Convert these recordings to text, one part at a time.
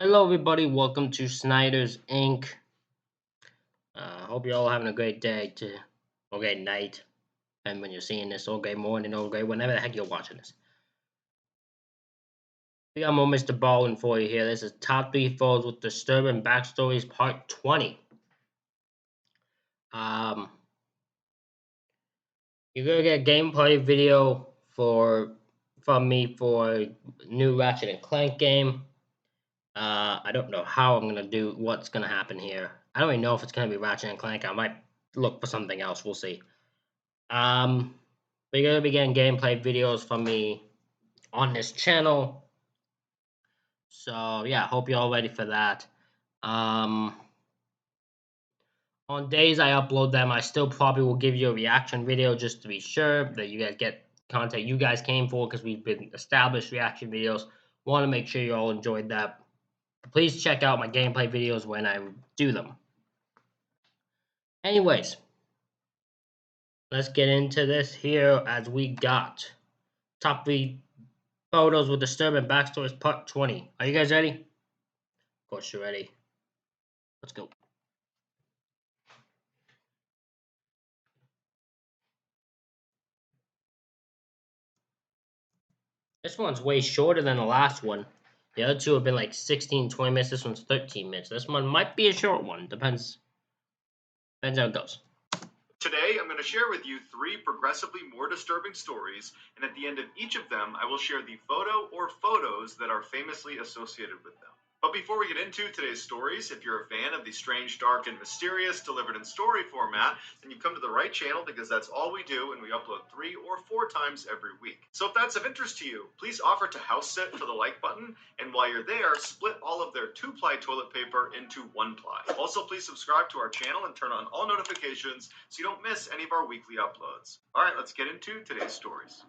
Hello, everybody. Welcome to Snyder's Inc. Hope you're all having a great day, great night, and when you're seeing this, or great morning, or great whenever the heck you're watching this. We got more Mr. Baldwin for you here. This is Top 3 Photos with Disturbing Backstories Part 20. Um, you're gonna get a gameplay video from me for new Ratchet and Clank game. I don't know how I'm gonna do what's gonna happen here. I don't even know if it's gonna be Ratchet and Clank. I might look for something else. We'll see. Um, we're gonna be getting gameplay videos from me on this channel. So yeah, hope you're all ready for that. Um, on days I upload them, I still probably will give you a reaction video just to be sure that you guys get content you guys came for because we've been established reaction videos. Want to make sure you all enjoyed that. Please check out my gameplay videos when I do them. Anyways, let's get into this here as we got top 3 photos with disturbing backstories part 20. Are you guys ready? Of course you're ready. Let's go. This one's way shorter than the last one. The other two have been like 16, 20 minutes. This one's 13 minutes. This one might be a short one. Depends how it goes. Today, I'm going to share with you 3 progressively more disturbing stories, and at the end of each of them, I will share the photo or photos that are famously associated with them. But before we get into today's stories, if you're a fan of the strange, dark, and mysterious delivered in story format, then you've come to the right channel because that's all we do, and we upload 3 or 4 times every week. So if that's of interest to you, please offer to house sit for the like button, and while you're there, split all of their 2-ply toilet paper into 1-ply. Also, please subscribe to our channel and turn on all notifications so you don't miss any of our weekly uploads. Alright, let's get into today's stories.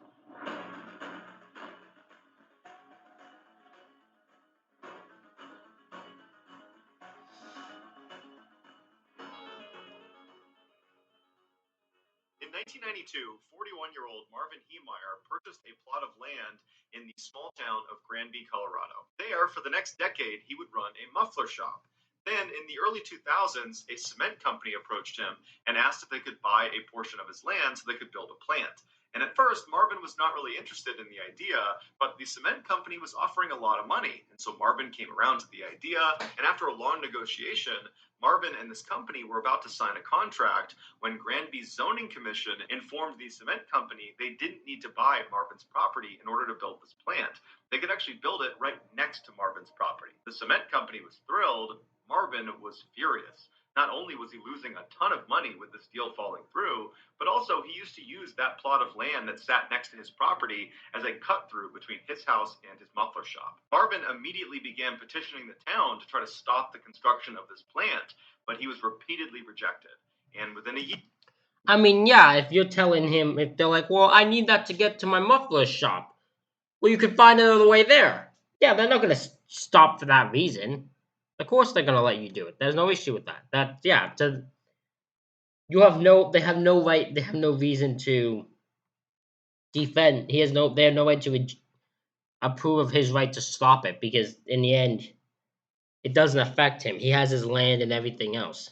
In 1992, 41-year-old Marvin Heemeyer purchased a plot of land in the small town of Granby, Colorado. There, for the next decade, he would run a muffler shop. Then, in the early 2000s, a cement company approached him and asked if they could buy a portion of his land so they could build a plant. And at first, Marvin was not really interested in the idea, but the cement company was offering a lot of money. And so Marvin came around to the idea, and after a long negotiation, Marvin and this company were about to sign a contract when Granby's zoning commission informed the cement company they didn't need to buy Marvin's property in order to build this plant. They could actually build it right next to Marvin's property. The cement company was thrilled. Marvin was furious. Not only was he losing a ton of money with this deal falling through, but also he used to use that plot of land that sat next to his property as a cut through between his house and his muffler shop. Marvin immediately began petitioning the town to try to stop the construction of this plant, but he was repeatedly rejected. And within a year, I mean, yeah, if you're telling him, if they're like, well, I need that to get to my muffler shop. Well, you could find another way there. Yeah, they're not going to stop for that reason. Of course they're going to let you do it. There's no issue with that. They have no right, they have no reason to defend. They have no right to approve of his right to stop it because in the end, it doesn't affect him. He has his land and everything else.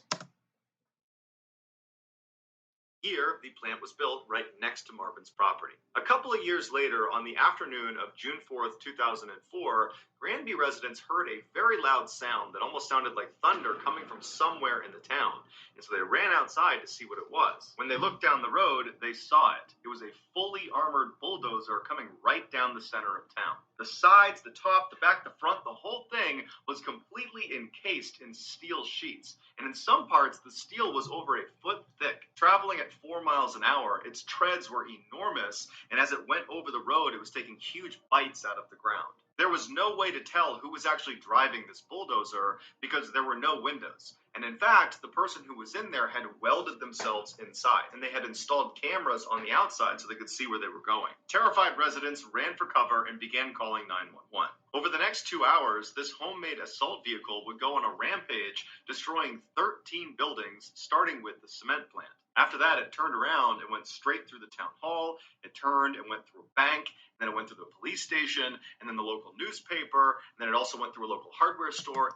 here, the plant was built right next to Marvin's property. A couple of years later, on the afternoon of June 4th, 2004, Granby residents heard a very loud sound that almost sounded like thunder coming from somewhere in the town, and so they ran outside to see what it was. When they looked down the road, they saw it. It was a fully armored bulldozer coming right down the center of town. The sides, the top, the back, the front, the whole thing was completely encased in steel sheets, and in some parts, the steel was over a foot thick. Traveling at 4 miles an hour, its treads were enormous, and as it went over the road, it was taking huge bites out of the ground. There was no way to tell who was actually driving this bulldozer because there were no windows. And in fact, the person who was in there had welded themselves inside, and they had installed cameras on the outside so they could see where they were going. Terrified residents ran for cover and began calling 911. Over the next 2 hours, this homemade assault vehicle would go on a rampage, destroying 13 buildings, starting with the cement plant. After that, it turned around and went straight through the town hall. It turned and went through a bank. Then it went through the police station, and then the local newspaper. And then it also went through a local hardware store.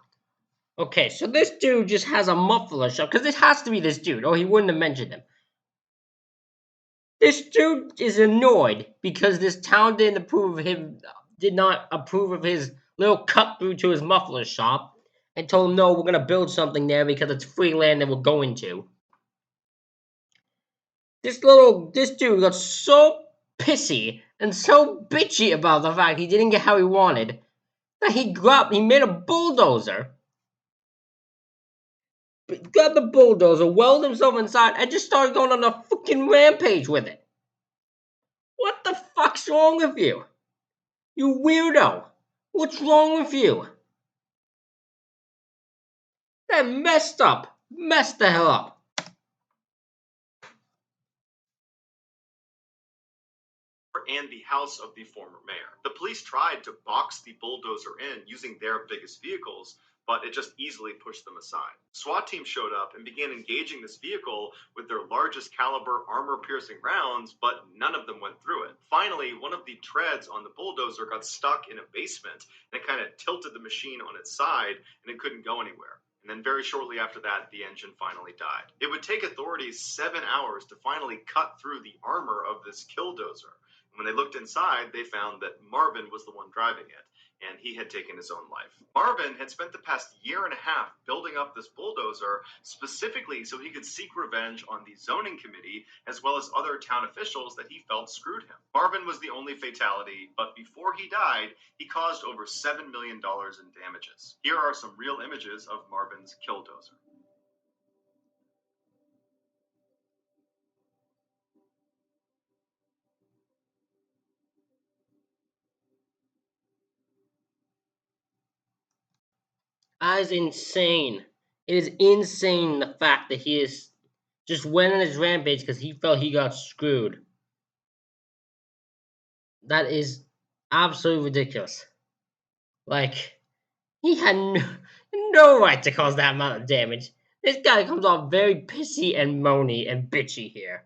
Okay, so this dude just has a muffler shop because this has to be this dude, or he wouldn't have mentioned him. This dude is annoyed because this town did not approve of his little cut through to his muffler shop, and told him no, we're gonna build something there because it's free land that we're going to. This dude got so pissy and so bitchy about the fact he didn't get how he wanted that he made a bulldozer, grabbed the bulldozer, welded himself inside, and just started going on a fucking rampage with it. What the fuck's wrong with you? You weirdo! What's wrong with you? That messed up! Messed the hell up! And the house of the former mayor. The police tried to box the bulldozer in using their biggest vehicles, but it just easily pushed them aside. SWAT team showed up and began engaging this vehicle with their largest caliber armor-piercing rounds, but none of them went through it. Finally, one of the treads on the bulldozer got stuck in a basement, and it kind of tilted the machine on its side, and it couldn't go anywhere. And then very shortly after that, the engine finally died. It would take authorities 7 hours to finally cut through the armor of this killdozer. When they looked inside, they found that Marvin was the one driving it, and he had taken his own life. Marvin had spent the past year and a half building up this bulldozer specifically so he could seek revenge on the zoning committee as well as other town officials that he felt screwed him. Marvin was the only fatality, but before he died, he caused over $7 million in damages. Here are some real images of Marvin's killdozer. That is insane. It is insane the fact that he is just went on his rampage because he felt he got screwed. That is absolutely ridiculous. Like, he had no right to cause that amount of damage. This guy comes off very pissy and moany and bitchy here.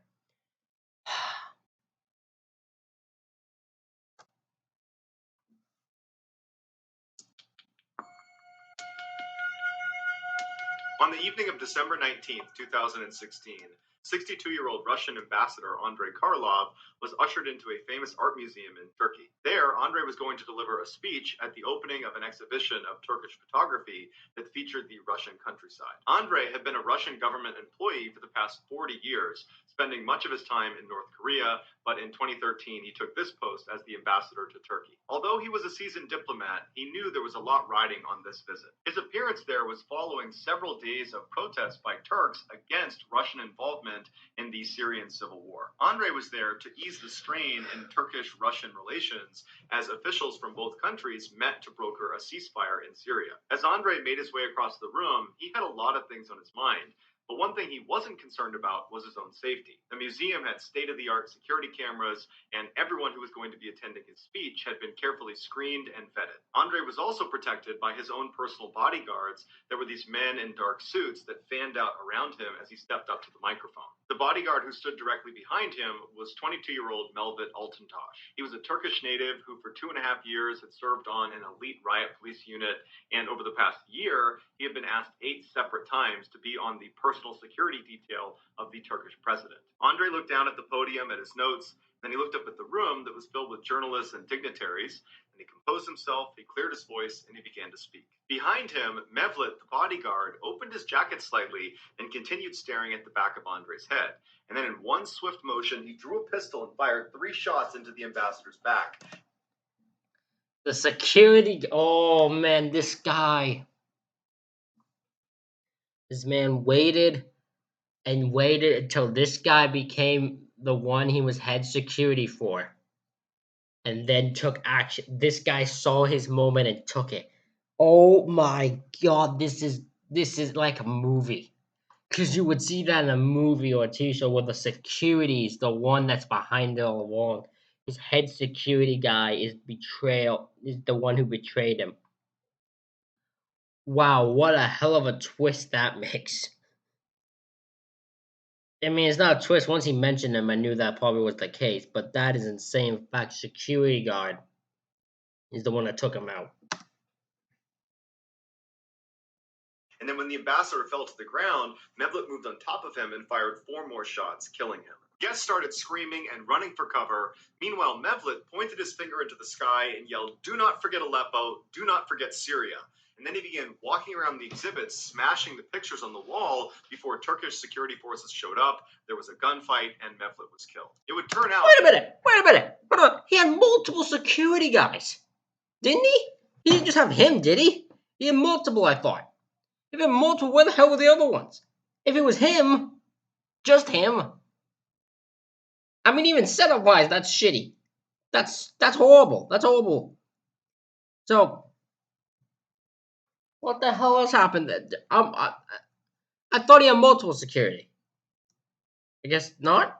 On the evening of December 19th, 2016, 62-year-old Russian ambassador Andrei Karlov was ushered into a famous art museum in Turkey. There, Andrei was going to deliver a speech at the opening of an exhibition of Turkish photography that featured the Russian countryside. Andrei had been a Russian government employee for the past 40 years, spending much of his time in North Korea, but in 2013 he took this post as the ambassador to Turkey. Although he was a seasoned diplomat, he knew there was a lot riding on this visit. His appearance there was following several days of protests by Turks against Russian involvement in the Syrian civil war. Andrei was there to ease the strain in Turkish-Russian relations as officials from both countries met to broker a ceasefire in Syria. As Andrei made his way across the room, he had a lot of things on his mind. But one thing he wasn't concerned about was his own safety. The museum had state-of-the-art security cameras, and everyone who was going to be attending his speech had been carefully screened and vetted. Andrei was also protected by his own personal bodyguards. There were these men in dark suits that fanned out around him as he stepped up to the microphone. The bodyguard who stood directly behind him was 22-year-old Melvit Altuntaş. He was a Turkish native who for 2.5 years had served on an elite riot police unit, and over the past year, he had been asked 8 separate times to be on the personal security detail of the Turkish president. Andrei looked down at the podium at his notes, then he looked up at the room that was filled with journalists and dignitaries, and he composed himself, he cleared his voice, and he began to speak. Behind him, Mevlut, the bodyguard, opened his jacket slightly and continued staring at the back of Andrei's head. And then in one swift motion, he drew a pistol and fired 3 shots into the ambassador's back. The security. Oh man, this guy. This man waited and waited until this guy became the one he was head security for, and then took action. This guy saw his moment and took it. Oh my god, this is like a movie. Because you would see that in a movie or a TV show where the security is the one that's behind it all along. His head security guy is the one who betrayed him. Wow, what a hell of a twist that makes. I mean, it's not a twist. Once he mentioned him, I knew that probably was the case. But that is insane. In fact, security guard is the one that took him out. And then when the ambassador fell to the ground, Mevlut moved on top of him and fired 4 more shots, killing him. Guests started screaming and running for cover. Meanwhile, Mevlut pointed his finger into the sky and yelled, "Do not forget Aleppo, do not forget Syria." And then he began walking around the exhibit, smashing the pictures on the wall before Turkish security forces showed up. There was a gunfight, and Mevlut was killed. It would turn out. Wait a minute. Wait a minute. Hold on. He had multiple security guys, didn't he? He didn't just have him, did he? He had multiple. I thought. If he had multiple, where the hell were the other ones? If it was him, just him. I mean, even setup wise, that's shitty. That's horrible. That's horrible. So, what the hell else happened? I thought he had multiple security. I guess not.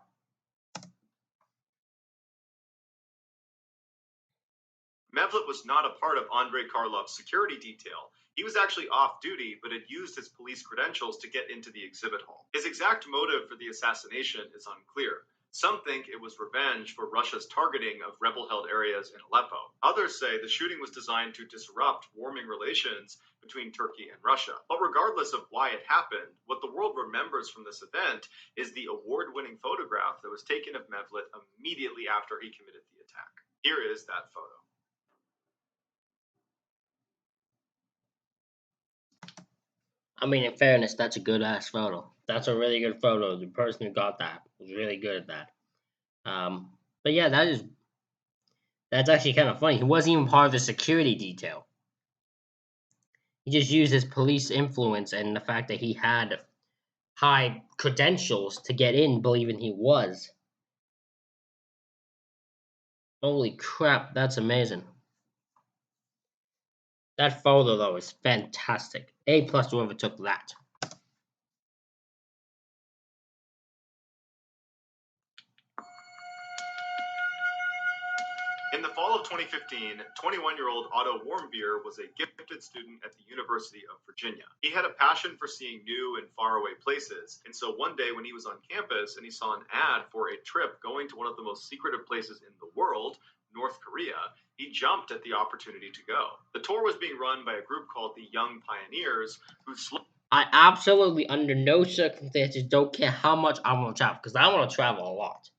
Mevlut was not a part of Andrei Karlov's security detail. He was actually off duty, but had used his police credentials to get into the exhibit hall. His exact motive for the assassination is unclear. Some think it was revenge for Russia's targeting of rebel-held areas in Aleppo. Others say the shooting was designed to disrupt warming relations between Turkey and Russia. But regardless of why it happened, what the world remembers from this event is the award-winning photograph that was taken of Mevlut immediately after he committed the attack. Here is that photo. I mean, in fairness, that's a good ass photo. That's a really good photo. The person who got that was really good at that. But yeah, that's actually kind of funny. He wasn't even part of the security detail. He just used his police influence and the fact that he had high credentials to get in, believing he was. Holy crap, that's amazing. That photo though is fantastic. A plus whoever took that. In the fall of 2015, 21-year-old Otto Warmbier was a gifted student at the University of Virginia. He had a passion for seeing new and faraway places, and so one day when he was on campus and he saw an ad for a trip going to one of the most secretive places in the world, North Korea, he jumped at the opportunity to go. The tour was being run by a group called the Young Pioneers, who I absolutely, under no circumstances, don't care how much I want to travel because I want to travel a lot.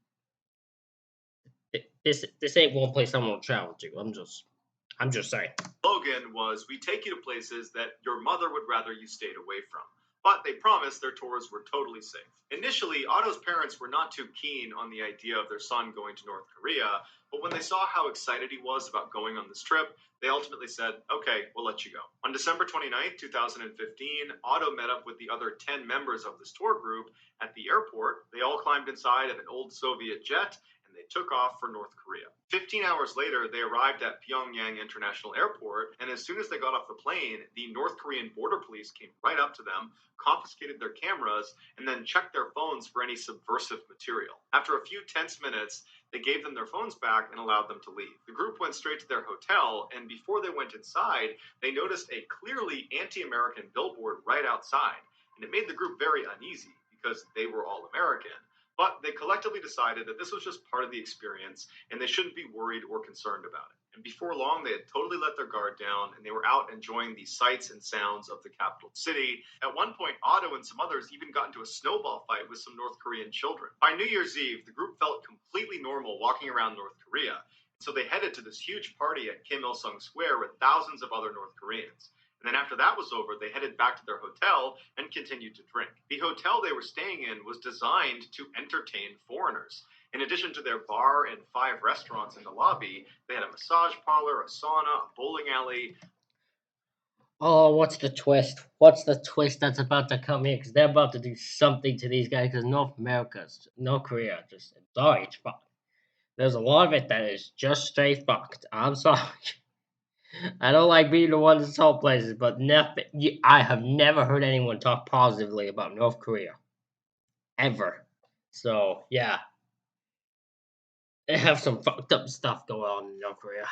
This ain't one place I want to travel to. I'm just saying. slogan was, "We take you to places that your mother would rather you stayed away from." But they promised their tours were totally safe. Initially, Otto's parents were not too keen on the idea of their son going to North Korea, but when they saw how excited he was about going on this trip, they ultimately said, "Okay, we'll let you go." On December 29th, 2015, Otto met up with the other 10 members of this tour group at the airport. They all climbed inside of an old Soviet jet they took off for North Korea. 15 hours later, they arrived at Pyongyang International Airport, and as soon as they got off the plane, the North Korean border police came right up to them, confiscated their cameras, and then checked their phones for any subversive material. After a few tense minutes, they gave them their phones back and allowed them to leave. The group went straight to their hotel, and before they went inside, they noticed a clearly anti-American billboard right outside, and it made the group very uneasy because they were all American. But they collectively decided that this was just part of the experience and they shouldn't be worried or concerned about it. And before long, they had totally let their guard down and they were out enjoying the sights and sounds of the capital city. At one point, Otto and some others even got into a snowball fight with some North Korean children. By New Year's Eve, the group felt completely normal walking around North Korea. So they headed to this huge party at Kim Il Sung Square with thousands of other North Koreans. And then after that was over, they headed back to their hotel and continued to drink. The hotel they were staying in was designed to entertain foreigners. In addition to their bar and 5 restaurants in the lobby, they had a massage parlor, a sauna, a bowling alley. Oh, what's the twist? What's the twist that's about to come here? Because they're about to do something to these guys. Because North Korea, just sorry, it's fucked. There's a lot of it that is just straight fucked. I'm sorry. I don't like being the one to tell places, but I have never heard anyone talk positively about North Korea ever. So yeah, they have some fucked up stuff going on in North Korea.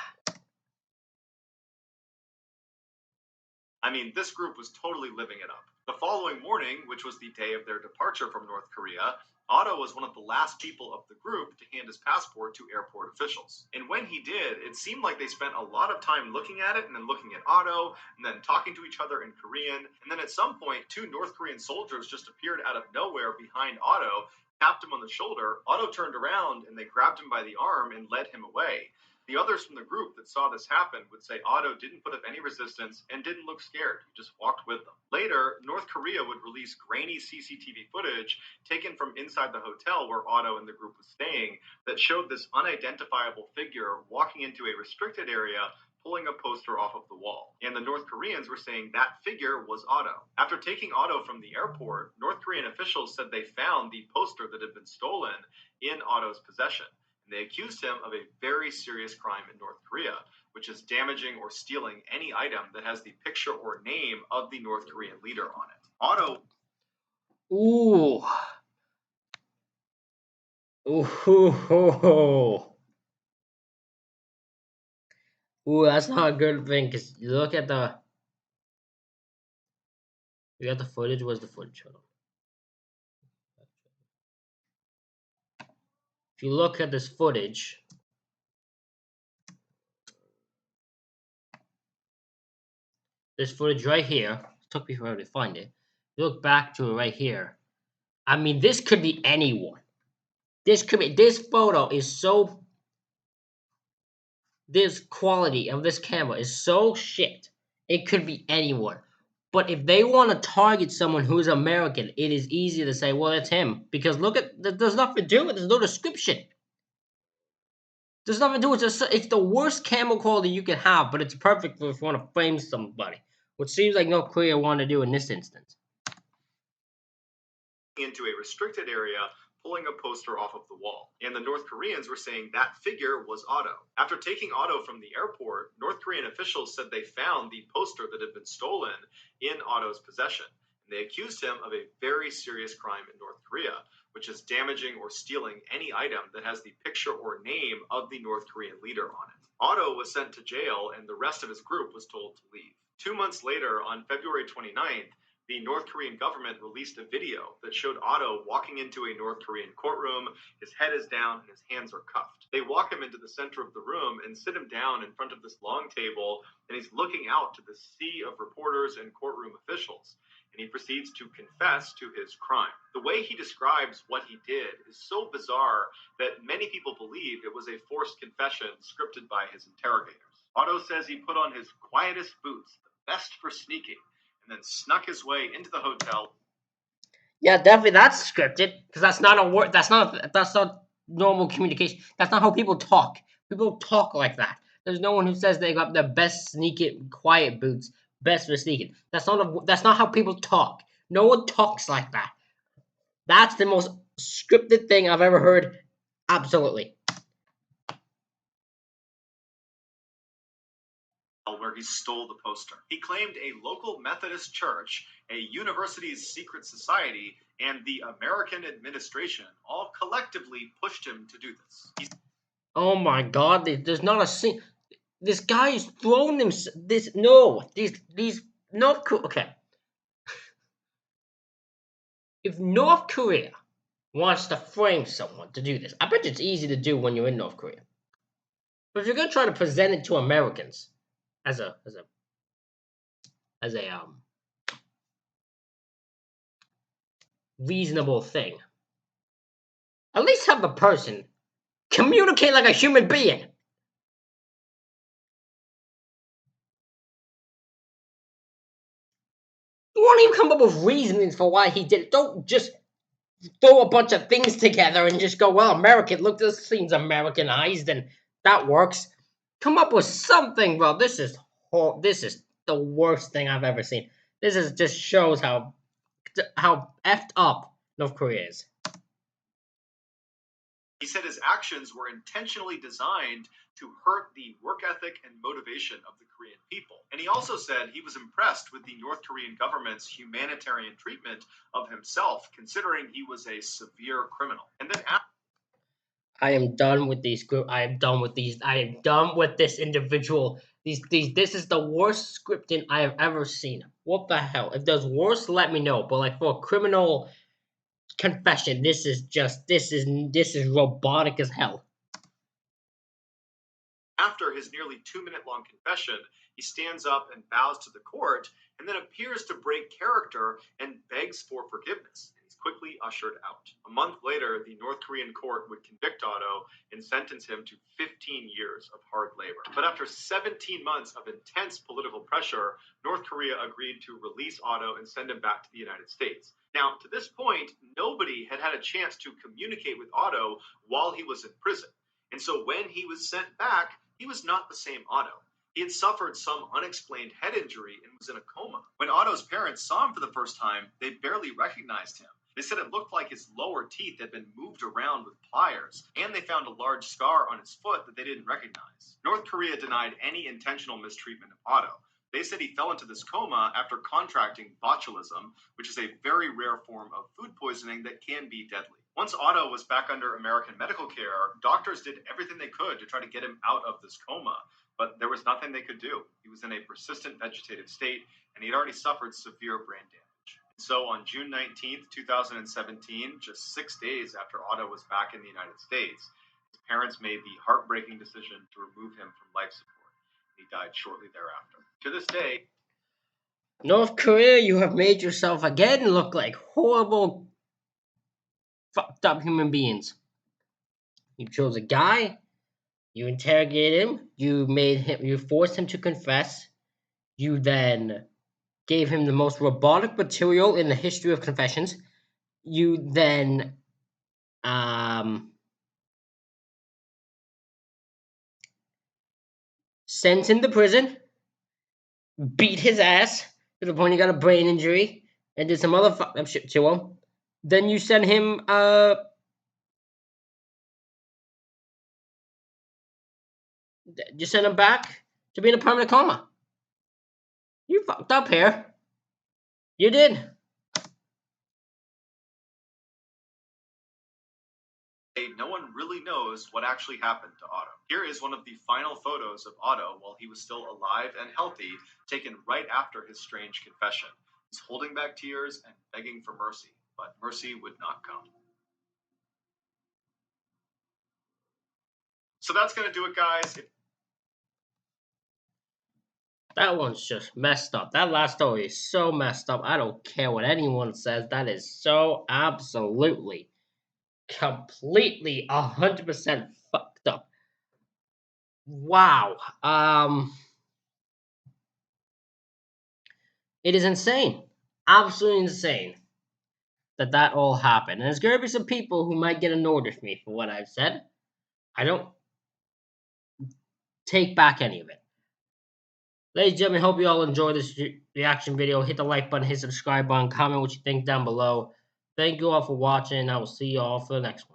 I mean, this group was totally living it up. The following morning, which was the day of their departure from North Korea, Otto was one of the last people of the group to hand his passport to airport officials. And when he did, it seemed like they spent a lot of time looking at it and then looking at Otto and then talking to each other in Korean. And then at some point, two North Korean soldiers just appeared out of nowhere behind Otto, tapped him on the shoulder. Otto turned around and they grabbed him by the arm and led him away. The others from the group that saw this happen would say Otto didn't put up any resistance and didn't look scared. He just walked with them. Later, North Korea would release grainy CCTV footage taken from inside the hotel where Otto and the group was staying that showed this unidentifiable figure walking into a restricted area pulling a poster off of the wall. And the North Koreans were saying that figure was Otto. After taking Otto from the airport, North Korean officials said they found the poster that had been stolen in Otto's possession. And they accused him of a very serious crime in North Korea, which is damaging or stealing any item that has the picture or name of the North Korean leader on it. Otto. Ooh. Ooh. Ooh, that's not a good thing because you look at the. You got the footage. Where's the footage? Hold on. If you look at this footage, right here, it took me forever to find it. You look back to it right here. I mean, this could be anyone. This photo is so. This quality of this camera is so shit. It could be anyone. But if they want to target someone who's American, it is easy to say, well, it's him. Because look at, there's nothing to do it. There's no description. There's nothing to do. It's the worst camera quality you can have, but it's perfect for if you want to frame somebody, which seems like North Korea want to do in this instance. Into a restricted area, pulling a poster off of the wall. And the North Koreans were saying that figure was Otto. After taking Otto from the airport, North Korean officials said they found the poster that had been stolen in Otto's possession. And they accused him of a very serious crime in North Korea, which is damaging or stealing any item that has the picture or name of the North Korean leader on it. Otto was sent to jail and the rest of his group was told to leave. 2 months later, on February 29th, the North Korean government released a video that showed Otto walking into a North Korean courtroom. His head is down and his hands are cuffed. They walk him into the center of the room and sit him down in front of this long table, and he's looking out to the sea of reporters and courtroom officials. And he proceeds to confess to his crime. The way he describes what he did is so bizarre that many people believe it was a forced confession scripted by his interrogators. Otto says he put on his quietest boots, the best for sneaking, and then snuck his way into the hotel. Yeah, definitely that's scripted because that's not a word. That's not normal communication. That's not how people talk. People talk like that. There's no one who says they got the best sneaking quiet boots, best for sneaking. That's not how people talk. No one talks like that. That's the most scripted thing I've ever heard. Absolutely. Where he stole the poster. He claimed a local Methodist church, a university's secret society, and the American administration all collectively pushed him to do this. Oh my God! There's not a single. This guy is throwing them. This no. These North Korea. Okay. If North Korea wants to frame someone to do this, I bet you it's easy to do when you're in North Korea. But if you're gonna try to present it to Americans as a reasonable thing, at least have the person communicate like a human being. You won't even come up with reasonings for why he did it. Don't just throw a bunch of things together and just go, well, American, look, this seems Americanized and that works. Come up with something, bro. This is the worst thing I've ever seen. This is just shows how effed up North Korea is. He said his actions were intentionally designed to hurt the work ethic and motivation of the Korean people. And he also said he was impressed with the North Korean government's humanitarian treatment of himself, considering he was a severe criminal. And then I am done with these group. I am done with these. I am done with this individual. These. This is the worst scripting I have ever seen. What the hell? If there's worse, let me know. But like for a criminal confession. This is robotic as hell. After his nearly 2 minute long confession, he stands up and bows to the court and then appears to break character and begs for forgiveness. And he's quickly ushered out. A month later, the North Korean court would convict Otto and sentence him to 15 years of hard labor. But after 17 months of intense political pressure, North Korea agreed to release Otto and send him back to the United States. Now, to this point, nobody had had a chance to communicate with Otto while he was in prison. And so when he was sent back, he was not the same Otto. He had suffered some unexplained head injury and was in a coma. When Otto's parents saw him for the first time, they barely recognized him. They said it looked like his lower teeth had been moved around with pliers, and they found a large scar on his foot that they didn't recognize. North Korea denied any intentional mistreatment of Otto. They said he fell into this coma after contracting botulism, which is a very rare form of food poisoning that can be deadly. Once Otto was back under American medical care, doctors did everything they could to try to get him out of this coma, but there was nothing they could do. He was in a persistent vegetative state, and he'd already suffered severe brain damage. So on June 19th, 2017, just 6 days after Otto was back in the United States, his parents made the heartbreaking decision to remove him from life support. He died shortly thereafter. To this day, North Korea, you have made yourself again look like horrible, fucked up human beings. You chose a guy, you interrogated him, you forced him to confess, you then gave him the most robotic material in the history of confessions. You then sent him to prison, beat his ass to the point he got a brain injury, and did some other fucked up shit to him. Then you sent him you sent him back to be in a permanent coma. You fucked up here. You did. no one really knows what actually happened to Otto. Here is one of the final photos of Otto while he was still alive and healthy, taken right after his strange confession. He's holding back tears and begging for mercy, but mercy would not come. So that's going to do it, guys. That one's just messed up. That last story is so messed up. I don't care what anyone says. That is so absolutely, completely, 100% fucked up. Wow. It is insane. Absolutely insane that all happened. And there's going to be some people who might get annoyed with me for what I've said. I don't take back any of it. Ladies and gentlemen, hope you all enjoyed this reaction video. Hit the like button, hit the subscribe button, comment what you think down below. Thank you all for watching. I will see you all for the next one.